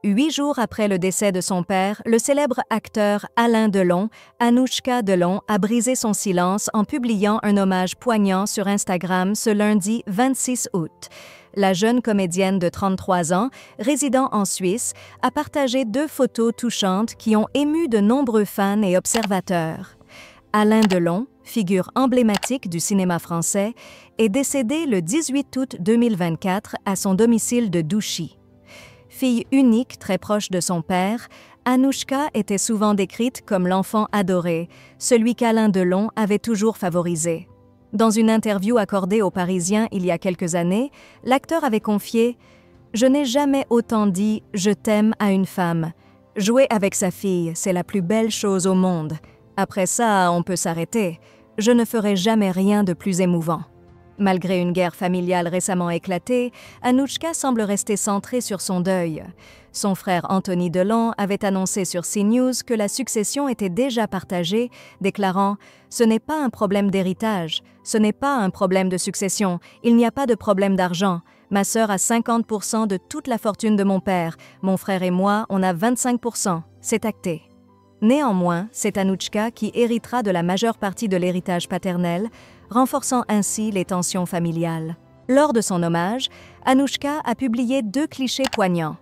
8 jours après le décès de son père, le célèbre acteur Alain Delon, Anouchka Delon, a brisé son silence en publiant un hommage poignant sur Instagram ce lundi 26 août. La jeune comédienne de 33 ans, résidant en Suisse, a partagé 2 photos touchantes qui ont ému de nombreux fans et observateurs. Alain Delon, figure emblématique du cinéma français, est décédé le 18 août 2024 à son domicile de Douchy. Fille unique très proche de son père, Anouchka était souvent décrite comme l'enfant adoré, celui qu'Alain Delon avait toujours favorisé. Dans une interview accordée aux Parisiens il y a quelques années, l'acteur avait confié « Je n'ai jamais autant dit « je t'aime » à une femme. Jouer avec sa fille, c'est la plus belle chose au monde. Après ça, on peut s'arrêter. Je ne ferai jamais rien de plus émouvant. » Malgré une guerre familiale récemment éclatée, Anouchka semble rester centrée sur son deuil. Son frère Anthony Delon avait annoncé sur CNews que la succession était déjà partagée, déclarant « Ce n'est pas un problème d'héritage, ce n'est pas un problème de succession, il n'y a pas de problème d'argent. Ma sœur a 50% de toute la fortune de mon père, mon frère et moi, on a 25%, c'est acté. » Néanmoins, c'est Anouchka qui héritera de la majeure partie de l'héritage paternel, renforçant ainsi les tensions familiales. Lors de son hommage, Anouchka a publié 2 clichés poignants.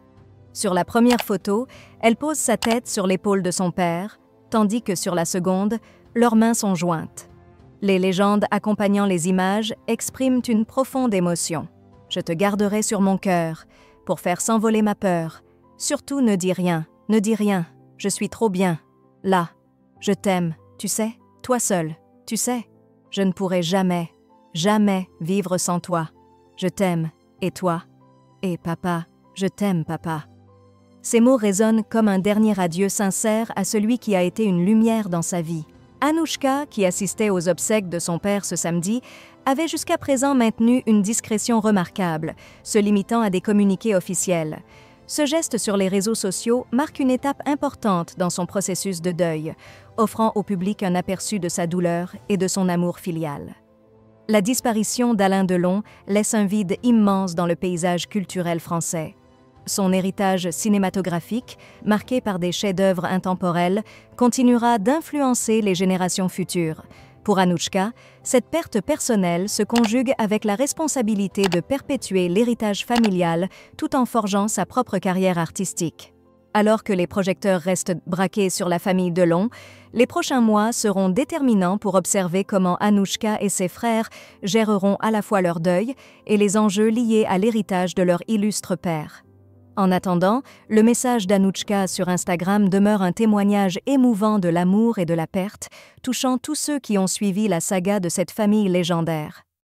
Sur la première photo, elle pose sa tête sur l'épaule de son père, tandis que sur la seconde, leurs mains sont jointes. Les légendes accompagnant les images expriment une profonde émotion. « Je te garderai sur mon cœur, pour faire s'envoler ma peur. Surtout ne dis rien, je suis trop bien. Là, je t'aime, tu sais, toi seul, tu sais. Je ne pourrai jamais, jamais vivre sans toi. Je t'aime, et toi. Et papa, je t'aime, papa. » Ces mots résonnent comme un dernier adieu sincère à celui qui a été une lumière dans sa vie. Anouchka, qui assistait aux obsèques de son père ce samedi, avait jusqu'à présent maintenu une discrétion remarquable, se limitant à des communiqués officiels. Ce geste sur les réseaux sociaux marque une étape importante dans son processus de deuil, offrant au public un aperçu de sa douleur et de son amour filial. La disparition d'Alain Delon laisse un vide immense dans le paysage culturel français. Son héritage cinématographique, marqué par des chefs-d'œuvre intemporels, continuera d'influencer les générations futures. Pour Anouchka, cette perte personnelle se conjugue avec la responsabilité de perpétuer l'héritage familial tout en forgeant sa propre carrière artistique. Alors que les projecteurs restent braqués sur la famille Delon, les prochains mois seront déterminants pour observer comment Anouchka et ses frères géreront à la fois leur deuil et les enjeux liés à l'héritage de leur illustre père. En attendant, le message d'Anouchka sur Instagram demeure un témoignage émouvant de l'amour et de la perte, touchant tous ceux qui ont suivi la saga de cette famille légendaire.